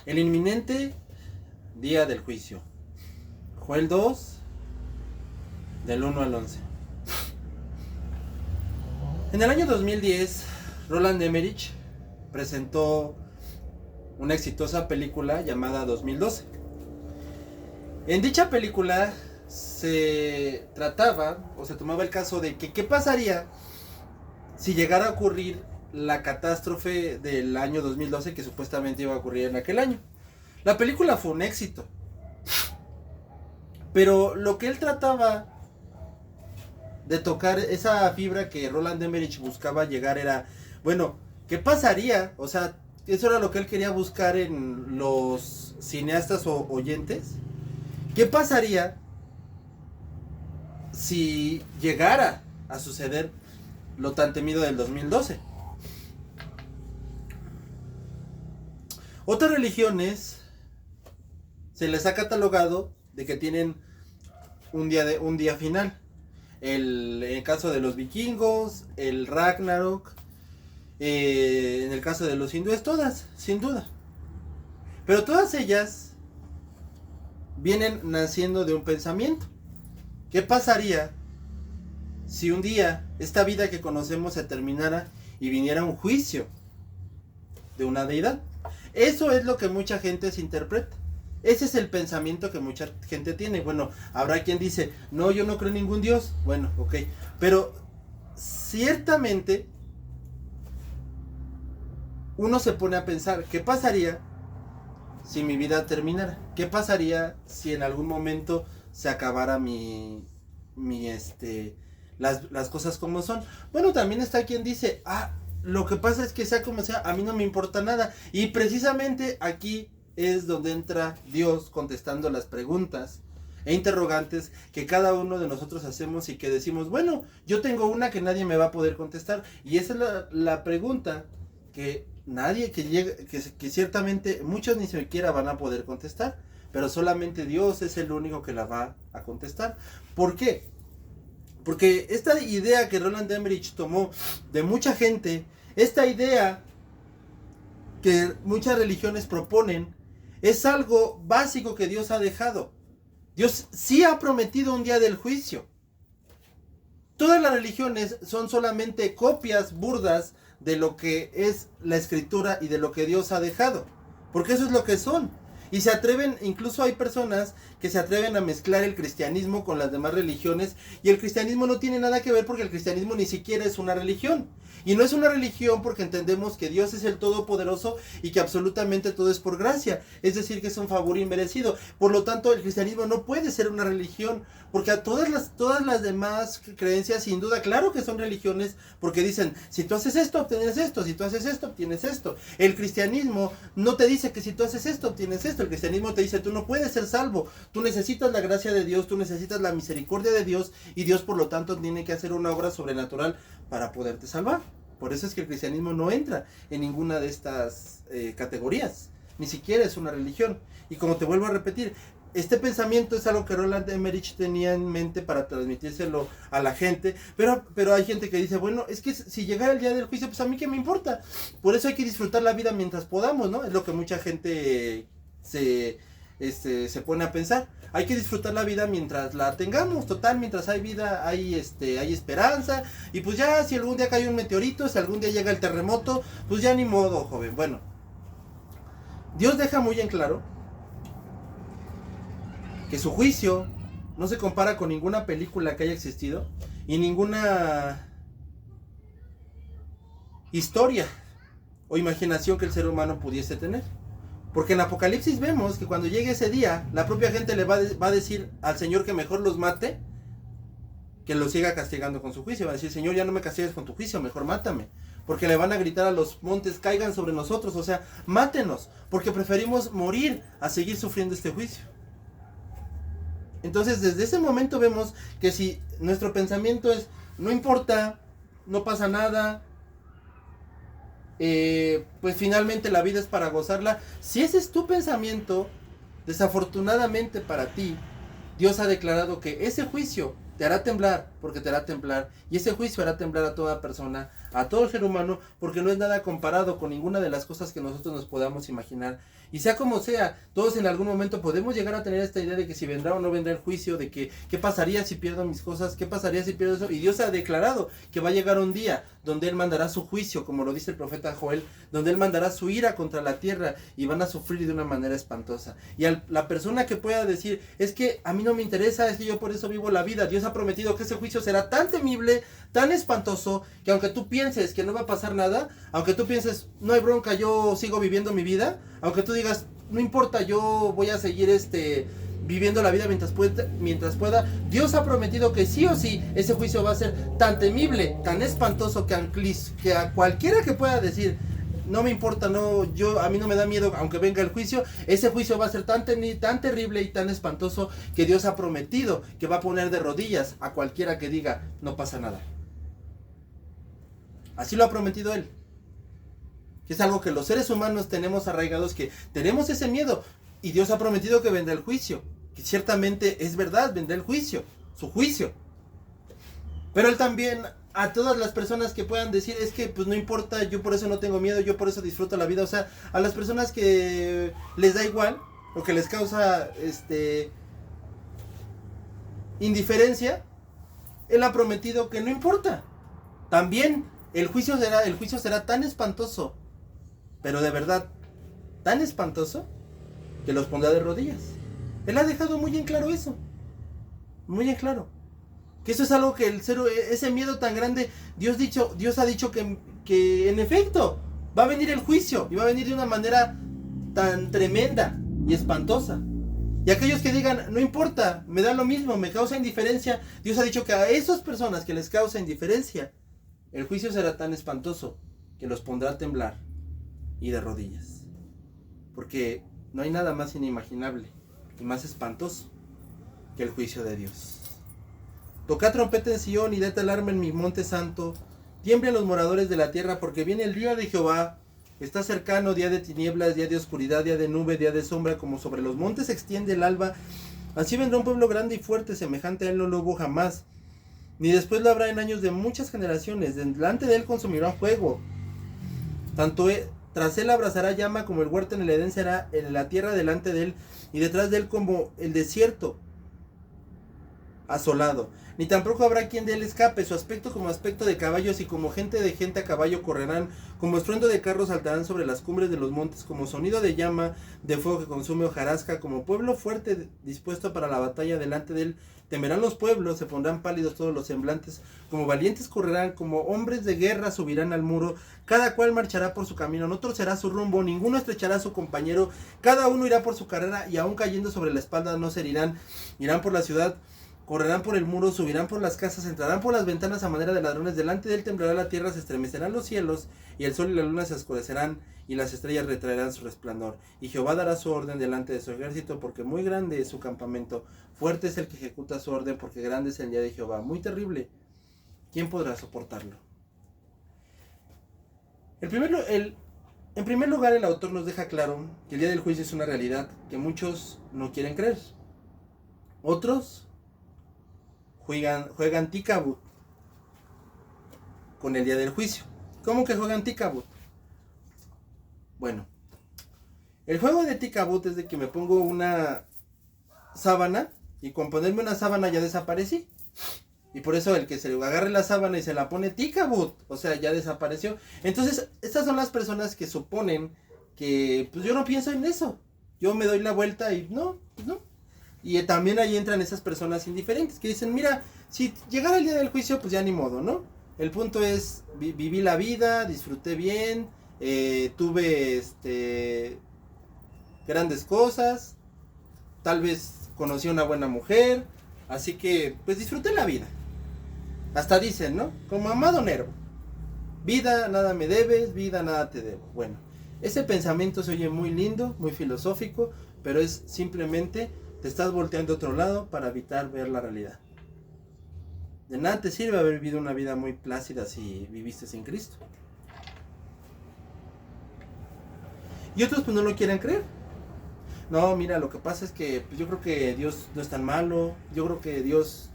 El inminente día del juicio. Joel 2, del 1 al 11. En el año 2010, Roland Emmerich presentó una exitosa película llamada 2012. En dicha película se trataba o se tomaba el caso de que qué pasaría si llegara a ocurrir la catástrofe del año 2012 que supuestamente iba a ocurrir en aquel año. La película fue un éxito, pero lo que él trataba de tocar, esa fibra que Roland Emmerich buscaba llegar era, bueno, ¿qué pasaría? O sea, eso era lo que él quería buscar en los cineastas o oyentes. ¿Qué pasaría si llegara a suceder lo tan temido del 2012? Otras religiones se les ha catalogado de que tienen un día final. En el caso de los vikingos, el Ragnarok, en el caso de los hindúes, todas, sin duda. Pero todas ellas vienen naciendo de un pensamiento. ¿Qué pasaría si un día esta vida que conocemos se terminara y viniera un juicio de una deidad? Eso es lo que mucha gente se interpreta. Ese es el pensamiento que mucha gente tiene. Bueno, habrá quien dice, no, yo no creo en ningún Dios. Bueno, ok. Pero ciertamente uno se pone a pensar, ¿qué pasaría si mi vida terminara? ¿Qué pasaría si en algún momento se acabara las cosas como son? Bueno, también está quien dice, lo que pasa es que sea como sea, a mí no me importa nada. Y precisamente aquí es donde entra Dios contestando las preguntas e interrogantes que cada uno de nosotros hacemos y que decimos, bueno, yo tengo una que nadie me va a poder contestar. Y esa es la pregunta que nadie que ciertamente muchos ni siquiera van a poder contestar, pero solamente Dios es el único que la va a contestar. ¿Por qué? Porque esta idea que Roland Emmerich tomó de mucha gente, esta idea que muchas religiones proponen, es algo básico que Dios ha dejado. Dios sí ha prometido un día del juicio. Todas las religiones son solamente copias burdas de lo que es la escritura y de lo que Dios ha dejado. Porque eso es lo que son. Y se atreven, incluso hay personas que se atreven a mezclar el cristianismo con las demás religiones. Y el cristianismo no tiene nada que ver porque el cristianismo ni siquiera es una religión. Y no es una religión porque entendemos que Dios es el Todopoderoso y que absolutamente todo es por gracia. Es decir, que es un favor inmerecido. Por lo tanto, el cristianismo no puede ser una religión. Porque a todas las demás creencias, sin duda, claro que son religiones. Porque dicen, si tú haces esto, obtienes esto. Si tú haces esto, obtienes esto. El cristianismo no te dice que si tú haces esto, obtienes esto. El cristianismo te dice, tú no puedes ser salvo. Tú necesitas la gracia de Dios, tú necesitas la misericordia de Dios. Y Dios, por lo tanto, tiene que hacer una obra sobrenatural para poderte salvar. Por eso es que el cristianismo no entra en ninguna de estas categorías. Ni siquiera es una religión. Y como te vuelvo a repetir, este pensamiento es algo que Roland Emmerich tenía en mente para transmitírselo a la gente. Pero hay gente que dice, bueno, es que si llegara el día del juicio, pues a mí qué me importa. Por eso hay que disfrutar la vida mientras podamos, ¿no? Es lo que mucha gente se pone a pensar. Hay que disfrutar la vida mientras la tengamos. Total, mientras hay vida hay esperanza. Y pues ya si algún día cae un meteorito, si algún día llega el terremoto, pues ya ni modo, joven. Bueno, Dios deja muy en claro que su juicio no se compara con ninguna película que haya existido y ninguna historia o imaginación que el ser humano pudiese tener. Porque en Apocalipsis vemos que cuando llegue ese día, la propia gente le va a decir al Señor que mejor los mate, que los siga castigando con su juicio. Va a decir, Señor, ya no me castigues con tu juicio, mejor mátame. Porque le van a gritar a los montes, caigan sobre nosotros, o sea, mátenos, porque preferimos morir a seguir sufriendo este juicio. Entonces, desde ese momento vemos que si nuestro pensamiento es, no importa, no pasa nada, pues finalmente la vida es para gozarla. Si ese es tu pensamiento, desafortunadamente para ti, Dios ha declarado que ese juicio te hará temblar, porque te hará temblar, y ese juicio hará temblar a toda persona, a todo ser humano, porque no es nada comparado con ninguna de las cosas que nosotros nos podamos imaginar. Y sea como sea, todos en algún momento podemos llegar a tener esta idea de que si vendrá o no vendrá el juicio, de que qué pasaría si pierdo mis cosas, qué pasaría si pierdo eso. Y Dios ha declarado que va a llegar un día donde Él mandará su juicio, como lo dice el profeta Joel, donde Él mandará su ira contra la tierra y van a sufrir de una manera espantosa. Y la persona que pueda decir, es que a mí no me interesa, es que yo por eso vivo la vida, Dios ha prometido que ese juicio será tan temible, tan espantoso, que aunque tú pienses que no va a pasar nada, aunque tú pienses, no hay bronca, yo sigo viviendo mi vida, aunque tú digas, no importa, yo voy a seguir viviendo la vida mientras pueda, Dios ha prometido que sí o sí ese juicio va a ser tan temible, tan espantoso, que a cualquiera que pueda decir, no me importa, no, a mí no me da miedo aunque venga el juicio, ese juicio va a ser tan terrible y tan espantoso que Dios ha prometido que va a poner de rodillas a cualquiera que diga, no pasa nada. Así lo ha prometido Él. Que es algo que los seres humanos tenemos arraigados, que tenemos ese miedo. Y Dios ha prometido que vendrá el juicio. Que ciertamente es verdad, vendrá el juicio. Su juicio. Pero Él también, a todas las personas que puedan decir, es que pues no importa, yo por eso no tengo miedo, yo por eso disfruto la vida. O sea, a las personas que les da igual, o que les causa indiferencia, Él ha prometido que no importa. También el juicio será tan espantoso, pero de verdad tan espantoso, que los pondrá de rodillas. Él ha dejado muy en claro eso. Muy en claro. Que eso es algo que ese miedo tan grande, Dios ha dicho que en efecto va a venir el juicio. Y va a venir de una manera tan tremenda y espantosa. Y aquellos que digan, no importa, me da lo mismo, me causa indiferencia, Dios ha dicho que a esas personas que les causa indiferencia, el juicio será tan espantoso que los pondrá a temblar y de rodillas. Porque no hay nada más inimaginable y más espantoso que el juicio de Dios. Tocad trompeta en Sion y dad alarma en mi monte santo. Tiemblen los moradores de la tierra, porque viene el día de Jehová. Está cercano, día de tinieblas, día de oscuridad, día de nube, día de sombra, como sobre los montes se extiende el alba. Así vendrá un pueblo grande y fuerte, semejante a él no lo hubo jamás, ni después lo habrá en años de muchas generaciones. Delante de él consumirá fuego. Tras él abrazará llama, como el huerto en el Edén será en la tierra delante de él, y detrás de él como el desierto asolado. Ni tampoco habrá quien de él escape. Su aspecto como aspecto de caballos, y como gente a caballo correrán. Como estruendo de carros saltarán sobre las cumbres de los montes. Como sonido de llama de fuego que consume hojarasca. Como pueblo fuerte dispuesto para la batalla delante de él. Temerán los pueblos, se pondrán pálidos todos los semblantes. Como valientes correrán, como hombres de guerra subirán al muro. Cada cual marchará por su camino, no torcerá su rumbo, ninguno estrechará a su compañero. Cada uno irá por su carrera, y aún cayendo sobre la espalda no se herirán. Irán por la ciudad, correrán por el muro, subirán por las casas, entrarán por las ventanas a manera de ladrones. Delante de él temblará la tierra, se estremecerán los cielos, y el sol y la luna se oscurecerán, y las estrellas retraerán su resplandor. Y Jehová dará su orden delante de su ejército, porque muy grande es su campamento. Fuerte es el que ejecuta su orden, porque grande es el día de Jehová. Muy terrible. ¿Quién podrá soportarlo? En primer lugar, el autor nos deja claro que el día del juicio es una realidad que muchos no quieren creer. Otros juegan Ticabut con el día del juicio. ¿Cómo que juegan Ticabut? Bueno, el juego de Ticabut es de que me pongo una sábana, y con ponerme una sábana ya desaparecí. Y por eso el que se le agarre la sábana y se la pone Ticabut, o sea, ya desapareció. Entonces, estas son las personas que suponen que pues yo no pienso en eso. Yo me doy la vuelta y no, pues no. Y también ahí entran esas personas indiferentes que dicen, mira, si llegara el día del juicio, pues ya ni modo, ¿no? El punto es, viví la vida, disfruté bien, tuve grandes cosas, tal vez conocí a una buena mujer, así que pues disfruté la vida. Hasta dicen, ¿no? Como Amado Nervo, vida nada me debes, vida nada te debo. Bueno, ese pensamiento se oye muy lindo, muy filosófico, pero es simplemente te estás volteando a otro lado para evitar ver la realidad. De nada te sirve haber vivido una vida muy plácida si viviste sin Cristo. Y otros pues no lo quieren creer. No, mira, lo que pasa es que pues, yo creo que Dios no es tan malo. Yo creo que Dios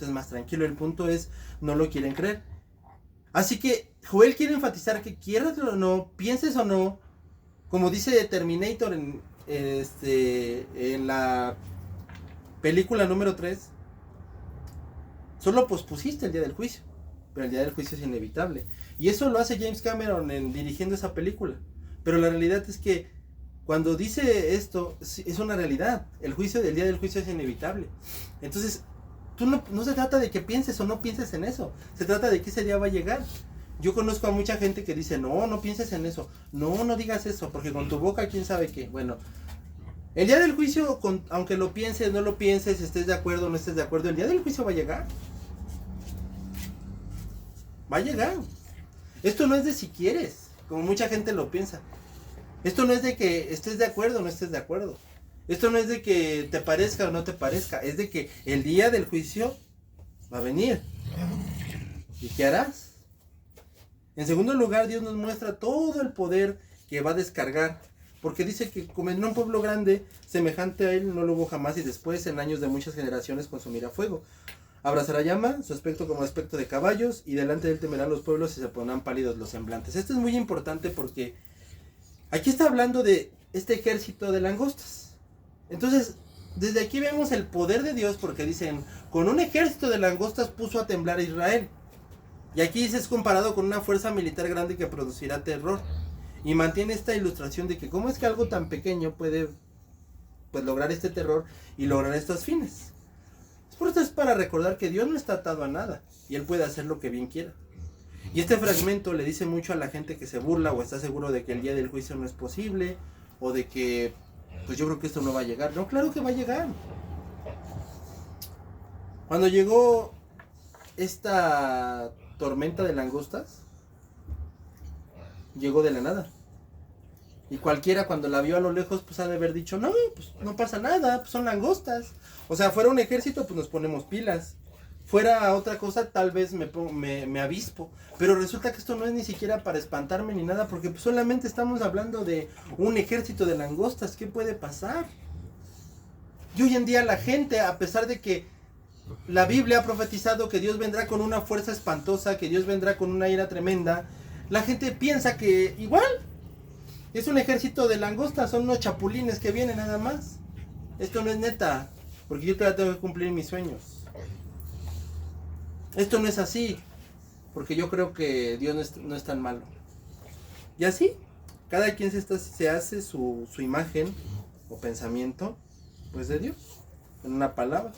Entonces más tranquilo, el punto es, no lo quieren creer. Así que Joel quiere enfatizar que quieras o no, pienses o no, como dice Terminator en la película número 3, solo pospusiste el día del juicio, pero el día del juicio es inevitable. Y eso lo hace James Cameron dirigiendo esa película. Pero la realidad es que cuando dice esto, es una realidad. El día del juicio es inevitable. Entonces, no se trata de que pienses o no pienses en eso. Se trata de que ese día va a llegar. Yo conozco a mucha gente que dice, no pienses en eso. No digas eso, porque con tu boca quién sabe qué. Bueno, el día del juicio, aunque lo pienses, no lo pienses, estés de acuerdo o no estés de acuerdo, el día del juicio va a llegar. Va a llegar. Esto no es de si quieres, como mucha gente lo piensa. Esto no es de que estés de acuerdo o no estés de acuerdo. Esto no es de que te parezca o no te parezca. Es de que el día del juicio va a venir. ¿Y qué harás? En segundo lugar, Dios nos muestra todo el poder que va a descargar. Porque dice que como en un pueblo grande, semejante a él, no lo hubo jamás y después en años de muchas generaciones consumirá fuego. Abrazará llama, su aspecto como aspecto de caballos, y delante de él temerán los pueblos y se pondrán pálidos los semblantes. Esto es muy importante porque aquí está hablando de este ejército de langostas. Entonces, desde aquí vemos el poder de Dios porque dicen, con un ejército de langostas puso a temblar a Israel. Y aquí es comparado con una fuerza militar grande que producirá terror. Y mantiene esta ilustración de que cómo es que algo tan pequeño puede lograr este terror y lograr estos fines. Por esto es para recordar que Dios no está atado a nada y Él puede hacer lo que bien quiera. Y este fragmento le dice mucho a la gente que se burla o está seguro de que el día del juicio no es posible o de que pues yo creo que esto no va a llegar. No, claro que va a llegar. Cuando llegó esta tormenta de langostas, llegó de la nada. Y cualquiera cuando la vio a lo lejos pues ha de haber dicho, no, pues no pasa nada, pues son langostas. O sea, fuera un ejército pues nos ponemos pilas. Fuera otra cosa tal vez me avispo. Pero resulta que esto no es ni siquiera para espantarme ni nada, porque pues solamente estamos hablando de un ejército de langostas. ¿Qué puede pasar? Y hoy en día la gente, a pesar de que la Biblia ha profetizado que Dios vendrá con una fuerza espantosa, que Dios vendrá con una ira tremenda, la gente piensa que igual es un ejército de langostas, son unos chapulines que vienen nada más. Esto no es neta, porque yo todavía tengo que cumplir mis sueños. Esto no es así, porque yo creo que Dios no es tan malo. Y así, cada quien se hace su imagen o pensamiento, pues de Dios, en una palabra.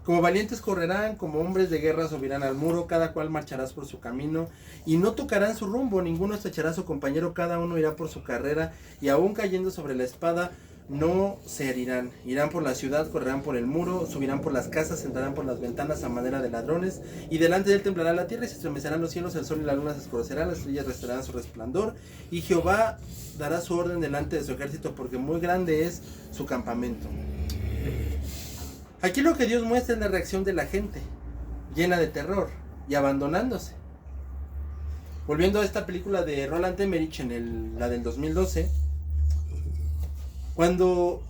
Como valientes correrán, como hombres de guerra subirán al muro, cada cual marchará por su camino, y no tocarán su rumbo, ninguno estrechará a su compañero, cada uno irá por su carrera, y aún cayendo sobre la espada, no se herirán. Irán por la ciudad, correrán por el muro, subirán por las casas, entrarán por las ventanas a manera de ladrones, y delante de él temblará la tierra, y se estremecerán los cielos, el sol y la luna se oscurecerán, las estrellas restarán su resplandor, y Jehová dará su orden delante de su ejército, porque muy grande es su campamento. Aquí lo que Dios muestra es la reacción de la gente, llena de terror y abandonándose. Volviendo a esta película de Roland Emmerich, la del 2012, cuando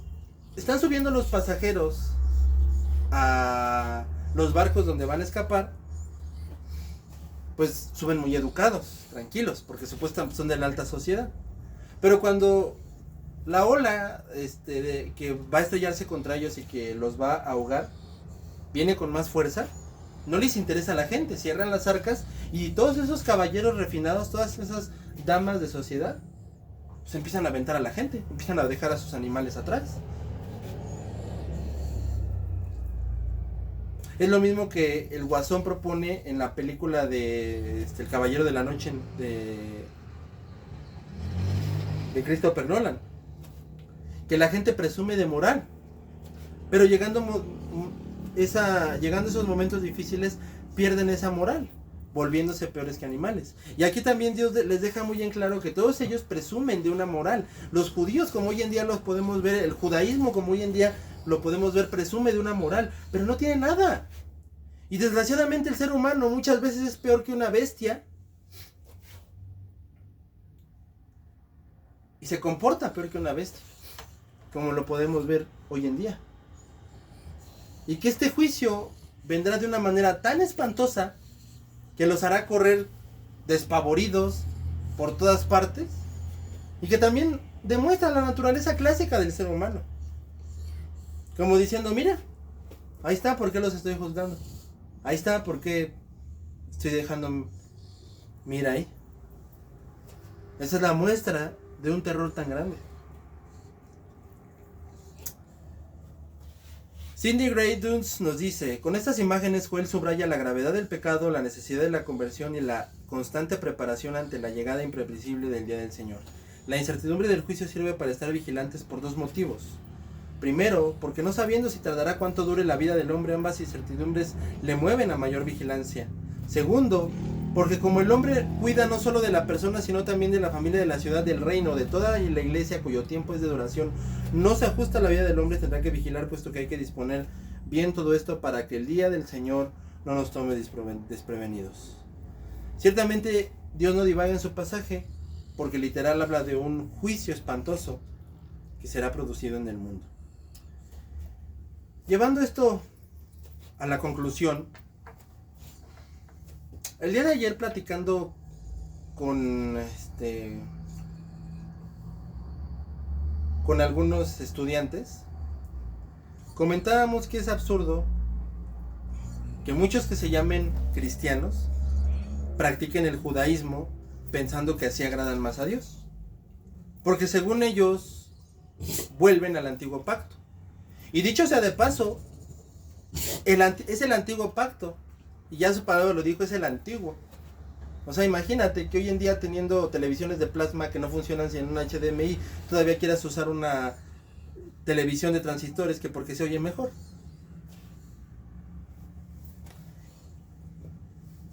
están subiendo los pasajeros a los barcos donde van a escapar, pues suben muy educados, tranquilos, porque supuestamente son de la alta sociedad. Pero cuando la ola que va a estrellarse contra ellos y que los va a ahogar viene con más fuerza, no les interesa a la gente, cierran las arcas y todos esos caballeros refinados, todas esas damas de sociedad, se empiezan a aventar a la gente, empiezan a dejar a sus animales atrás. Es lo mismo que el Guasón propone en la película de El Caballero de la Noche de Christopher Nolan. Que la gente presume de moral, pero llegando esos momentos difíciles pierden esa moral, volviéndose peores que animales. Y aquí también Dios les deja muy en claro que todos ellos presumen de una moral. Los judíos, como hoy en día los podemos ver, el judaísmo como hoy en día lo podemos ver, presume de una moral, pero no tiene nada. Y desgraciadamente el ser humano muchas veces es peor que una bestia y se comporta peor que una bestia, como lo podemos ver hoy en día. y que este juicio vendrá de una manera tan espantosa que los hará correr despavoridos por todas partes, y que también demuestra la naturaleza clásica del ser humano, como diciendo, mira, ahí está por qué los estoy juzgando, ahí está por qué estoy dejando, mira ahí. Esa es la muestra de un terror tan grande. Cindy Gray Duns nos dice, con estas imágenes Joel subraya la gravedad del pecado, la necesidad de la conversión y la constante preparación ante la llegada imprevisible del día del Señor. La incertidumbre del juicio sirve para estar vigilantes por dos motivos. Primero, porque no sabiendo si tardará cuánto dure la vida del hombre, ambas incertidumbres le mueven a mayor vigilancia. Segundo, porque como el hombre cuida no solo de la persona, sino también de la familia, de la ciudad, del reino, de toda la iglesia cuyo tiempo es de duración, no se ajusta a la vida del hombre, tendrá que vigilar, puesto que hay que disponer bien todo esto para que el día del Señor no nos tome desprevenidos. Ciertamente Dios no divaga en su pasaje, porque literal habla de un juicio espantoso que será producido en el mundo. Llevando esto a la conclusión, el día de ayer platicando con algunos estudiantes, comentábamos que es absurdo que muchos que se llamen cristianos practiquen el judaísmo pensando que así agradan más a Dios, porque según ellos vuelven al antiguo pacto. Y dicho sea de paso, es el antiguo pacto, y ya su palabra lo dijo, es el antiguo. O sea, imagínate que hoy en día, teniendo televisiones de plasma que no funcionan sin un HDMI, todavía quieras usar una televisión de transistores que porque se oye mejor.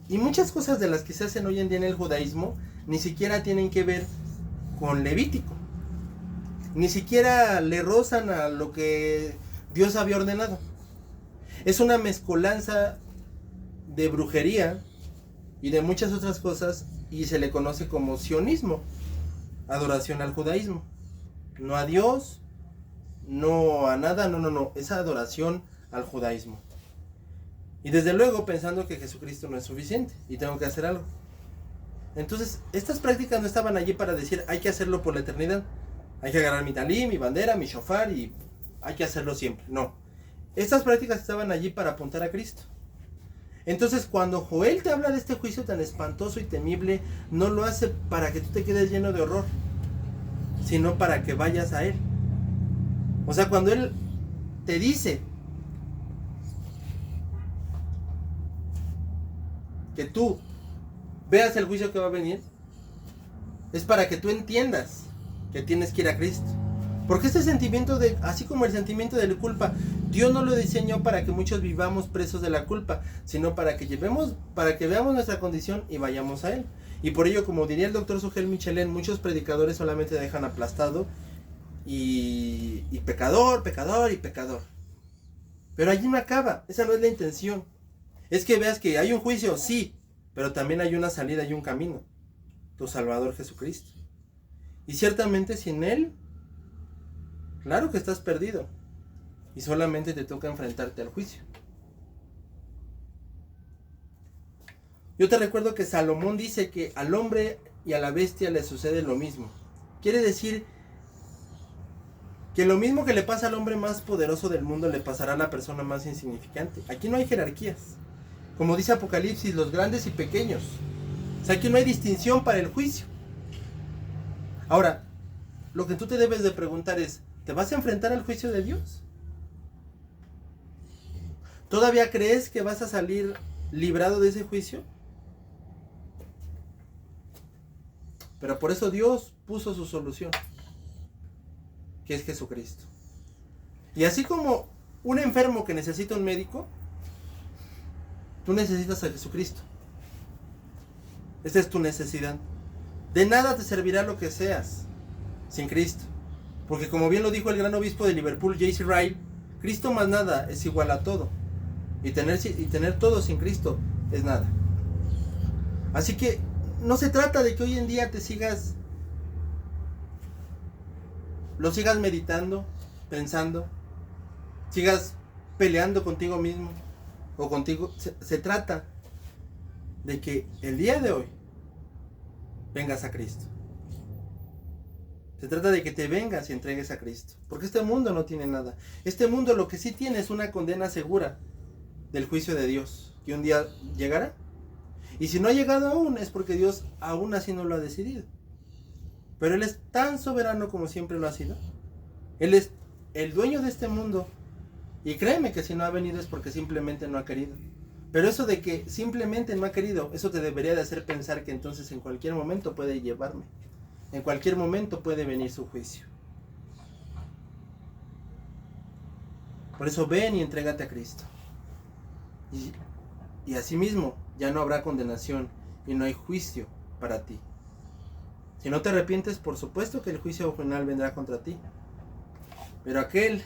Y muchas cosas de las que se hacen hoy en día en el judaísmo ni siquiera tienen que ver con Levítico, ni siquiera le rozan a lo que Dios había ordenado. Es una mezcolanza de brujería y de muchas otras cosas, y se le conoce como sionismo, adoración al judaísmo, no a Dios, no a nada, no, es adoración al judaísmo. Y desde luego pensando que Jesucristo no es suficiente y tengo que hacer algo. Entonces, estas prácticas no estaban allí para decir hay que hacerlo por la eternidad, hay que agarrar mi talí, mi bandera, mi shofar y hay que hacerlo siempre. No, estas prácticas estaban allí para apuntar a Cristo. Entonces, cuando Joel te habla de este juicio tan espantoso y temible, no lo hace para que tú te quedes lleno de horror, sino para que vayas a Él. O sea, cuando Él te dice que tú veas el juicio que va a venir, es para que tú entiendas que tienes que ir a Cristo. Porque este sentimiento de, así como el sentimiento de la culpa, Dios no lo diseñó para que muchos vivamos presos de la culpa, sino para que veamos nuestra condición y vayamos a Él. Y por ello, como diría el doctor Sugel Michelén, muchos predicadores solamente dejan aplastado y pecador. Pero allí no acaba, esa no es la intención. Es que veas que hay un juicio, sí, pero también hay una salida y un camino, tu Salvador Jesucristo. Y ciertamente sin Él, claro que estás perdido y solamente te toca enfrentarte al juicio. Yo te recuerdo que Salomón dice que al hombre y a la bestia le sucede lo mismo. Quiere decir que lo mismo que le pasa al hombre más poderoso del mundo le pasará a la persona más insignificante. Aquí no hay jerarquías. Como dice Apocalipsis, los grandes y pequeños. O sea, aquí no hay distinción para el juicio. Ahora, lo que tú te debes de preguntar es, ¿te vas a enfrentar al juicio de Dios? ¿Todavía crees que vas a salir librado de ese juicio? Pero por eso Dios puso su solución, que es Jesucristo. Y así como un enfermo que necesita un médico, tú necesitas a Jesucristo. Esta es tu necesidad. De nada te servirá lo que seas sin Cristo. Porque como bien lo dijo el gran obispo de Liverpool, J.C. Ryle, Cristo más nada es igual a todo. Y tener todo sin Cristo es nada. Así que no se trata de que hoy en día lo sigas meditando, pensando, sigas peleando contigo mismo o contigo. Se trata de que el día de hoy vengas a Cristo. Se trata de que te vengas y entregues a Cristo. Porque este mundo no tiene nada. Este mundo lo que sí tiene es una condena segura del juicio de Dios, que un día llegará. Y si no ha llegado aún, es porque Dios aún así no lo ha decidido. Pero Él es tan soberano como siempre lo ha sido. Él es el dueño de este mundo. Y créeme que si no ha venido es porque simplemente no ha querido. Pero eso de que simplemente no ha querido, eso te debería de hacer pensar que entonces en cualquier momento puede llevarme. En cualquier momento puede venir su juicio. Por eso ven y entrégate a Cristo. Y asimismo ya no habrá condenación y no hay juicio para ti. Si no te arrepientes, por supuesto que el juicio final vendrá contra ti. Pero aquel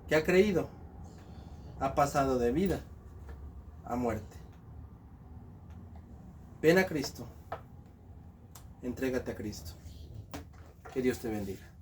que ha creído ha pasado de vida a muerte. Ven a Cristo. Entrégate a Cristo. Que Dios te bendiga.